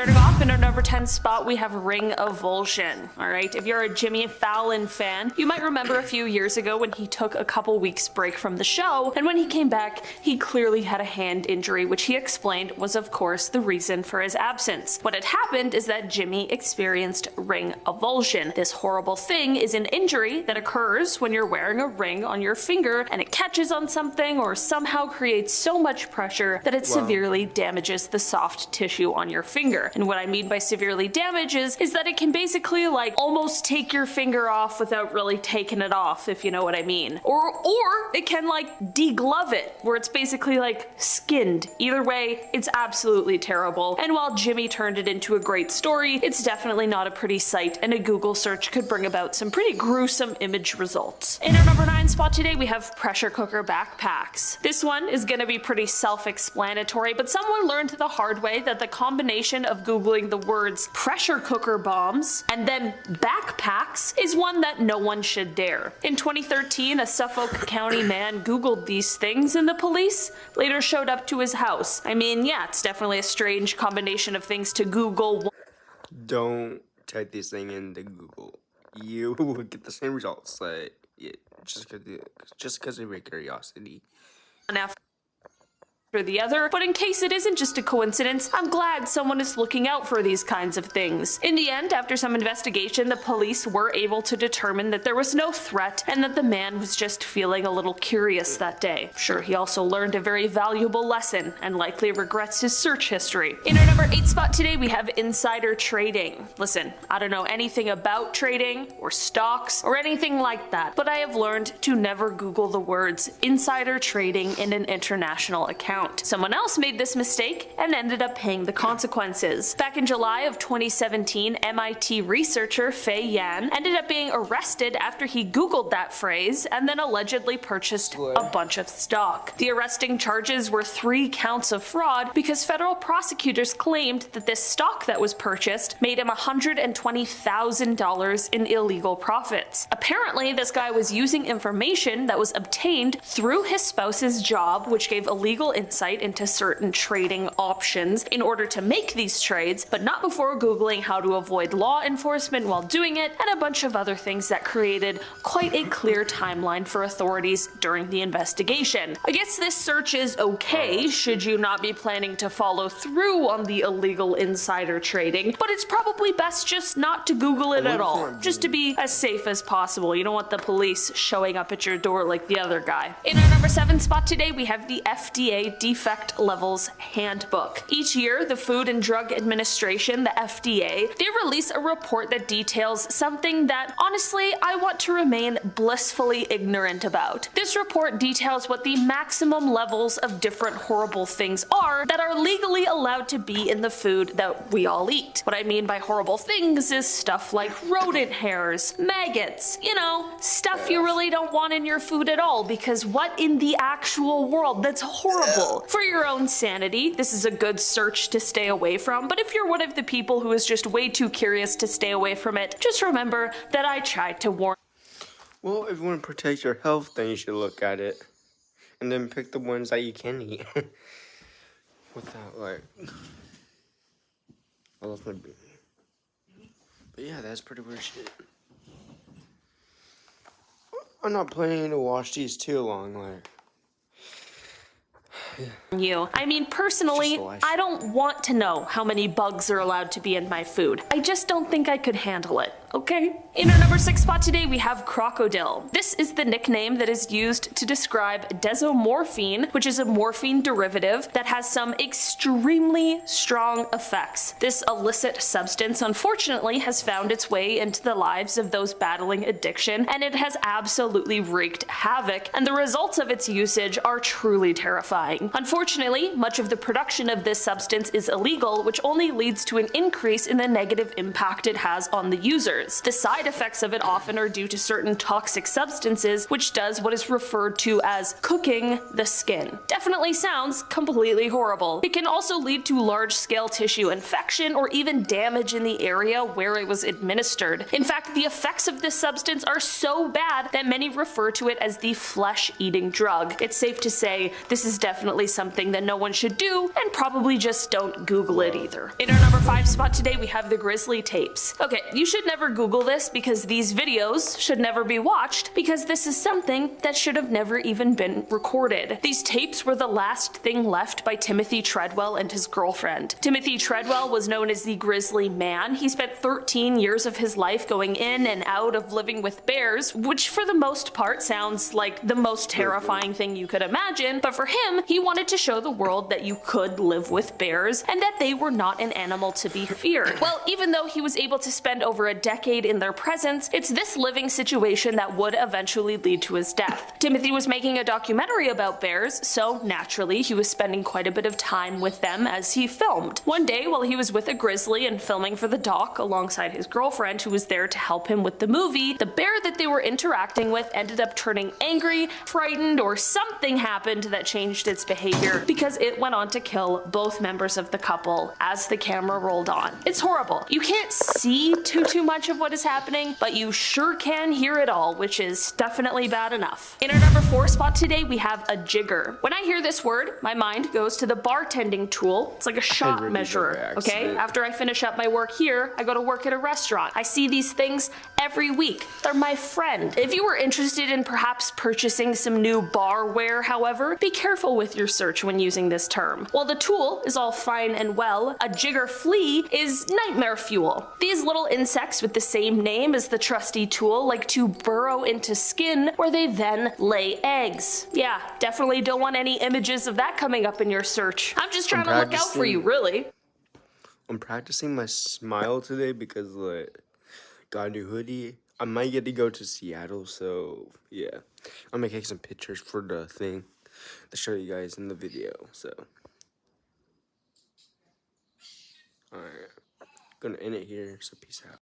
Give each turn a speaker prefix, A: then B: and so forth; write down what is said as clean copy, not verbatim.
A: Starting off in our number 10 spot, we have Ring Avulsion. Alright, if you're a Jimmy Fallon fan, you might remember a few years ago when he took a couple weeks break from the show, and when he came back, he clearly had a hand injury, which he explained was of course the reason for his absence. What had happened is that Jimmy experienced ring avulsion. This horrible thing is an injury that occurs when you're wearing a ring on your finger and it catches on something or somehow creates so much pressure that it severely damages the soft tissue on your finger. And what I mean by severely damages is that it can basically like almost take your finger off without really taking it off, if you know what I mean. Or it can like deglove it, where it's basically like skinned. Either way, it's absolutely terrible. And while Jimmy turned it into a great story, it's definitely not a pretty sight, and a Google search could bring about some pretty gruesome image results. In our number 9 spot today, we have pressure cooker backpacks. This one is gonna be pretty self-explanatory, but someone learned the hard way that the combination of Googling the words pressure cooker bombs and then backpacks is one that no one should dare. In 2013, a Suffolk County man Googled these things and the police later showed up to his house. I mean, yeah, it's definitely a strange combination of things to Google.
B: Don't type this thing into Google. You will get the same results. Like, yeah, just because of your curiosity.
A: After the other, but in case it isn't just a coincidence, I'm glad someone is looking out for these kinds of things. In the end, after some investigation, the police were able to determine that there was no threat and that the man was just feeling a little curious that day. Sure, he also learned a very valuable lesson and likely regrets his search history. In our number 8 spot today, we have insider trading. Listen, I don't know anything about trading or stocks or anything like that, but I have learned to never Google the words insider trading in an international account. Someone else made this mistake and ended up paying the consequences. Back in July of 2017, MIT researcher Fei Yan ended up being arrested after he Googled that phrase and then allegedly purchased a bunch of stock. The arresting charges were 3 counts of fraud because federal prosecutors claimed that this stock that was purchased made him $120,000 in illegal profits. Apparently, this guy was using information that was obtained through his spouse's job, which gave illegal insight into certain trading options in order to make these trades, but not before Googling how to avoid law enforcement while doing it, and a bunch of other things that created quite a clear timeline for authorities during the investigation. I guess this search is okay should you not be planning to follow through on the illegal insider trading, but it's probably best just not to Google it at all, just to be as safe as possible. You don't want the police showing up at your door like the other guy. In our number 7 spot today, we have the FDA Defect Levels Handbook. Each year, the Food and Drug Administration, the FDA, they release a report that details something that, honestly, I want to remain blissfully ignorant about. This report details what the maximum levels of different horrible things are that are legally allowed to be in the food that we all eat. What I mean by horrible things is stuff like rodent hairs, maggots, you know, stuff you really don't want in your food at all, because what in the actual world? That's horrible. For your own sanity, this is a good search to stay away from, but if you're one of the people who is just way too curious to stay away from it, just remember that I tried to warn.
B: Well, if you want to protect your health, then you should look at it. And then pick the ones that you can eat. Without, like... I love my baby. But yeah, that's pretty weird shit. I'm not planning to watch these too long, like...
A: You. I mean, personally, I don't want to know how many bugs are allowed to be in my food. I just don't think I could handle it, okay? In our number 6 spot today, we have crocodile. This is the nickname that is used to describe desomorphine, which is a morphine derivative that has some extremely strong effects. This illicit substance, unfortunately, has found its way into the lives of those battling addiction, and it has absolutely wreaked havoc, and the results of its usage are truly terrifying. Unfortunately, much of the production of this substance is illegal, which only leads to an increase in the negative impact it has on the users. The side effects of it often are due to certain toxic substances, which does what is referred to as cooking the skin. Definitely sounds completely horrible. It can also lead to large-scale tissue infection or even damage in the area where it was administered. In fact, the effects of this substance are so bad that many refer to it as the flesh-eating drug. It's safe to say this is definitely definitely something that no one should do, and probably just don't Google it either. In our number 5 spot today, we have the Grizzly tapes. Okay, you should never Google this because these videos should never be watched because this is something that should have never even been recorded. These tapes were the last thing left by Timothy Treadwell and his girlfriend. Timothy Treadwell was known as the Grizzly Man. He spent 13 years of his life going in and out of living with bears, which for the most part sounds like the most terrifying thing you could imagine, but for him, he wanted to show the world that you could live with bears and that they were not an animal to be feared. Well, even though he was able to spend over a decade in their presence, it's this living situation that would eventually lead to his death. Timothy was making a documentary about bears, so naturally he was spending quite a bit of time with them as he filmed. One day, while he was with a grizzly and filming for the doc alongside his girlfriend who was there to help him with the movie, the bear that they were interacting with ended up turning angry, frightened, or something happened that changed its behavior because it went on to kill both members of the couple as the camera rolled on. It's horrible. You can't see too much of what is happening, but you sure can hear it all, which is definitely bad enough. In our number 4 spot today, we have a jigger. When I hear this word, my mind goes to the bartending tool. It's like a shot measurer, okay? After I finish up my work here, I go to work at a restaurant. I see these things every week. They're my friend. If you were interested in perhaps purchasing some new barware, however, be careful with your search when using this term. While the tool is all fine and well, a jigger flea is nightmare fuel. These little insects with the same name as the trusty tool like to burrow into skin where they then lay eggs. Yeah, definitely don't want any images of that coming up in your search. I'm just trying to look out for you, really.
B: I'm practicing my smile today because like got a new hoodie. I might get to go to Seattle, so yeah. I'm gonna take some pictures for the thing to show you guys in the video. So alright. Gonna end it here, so peace out.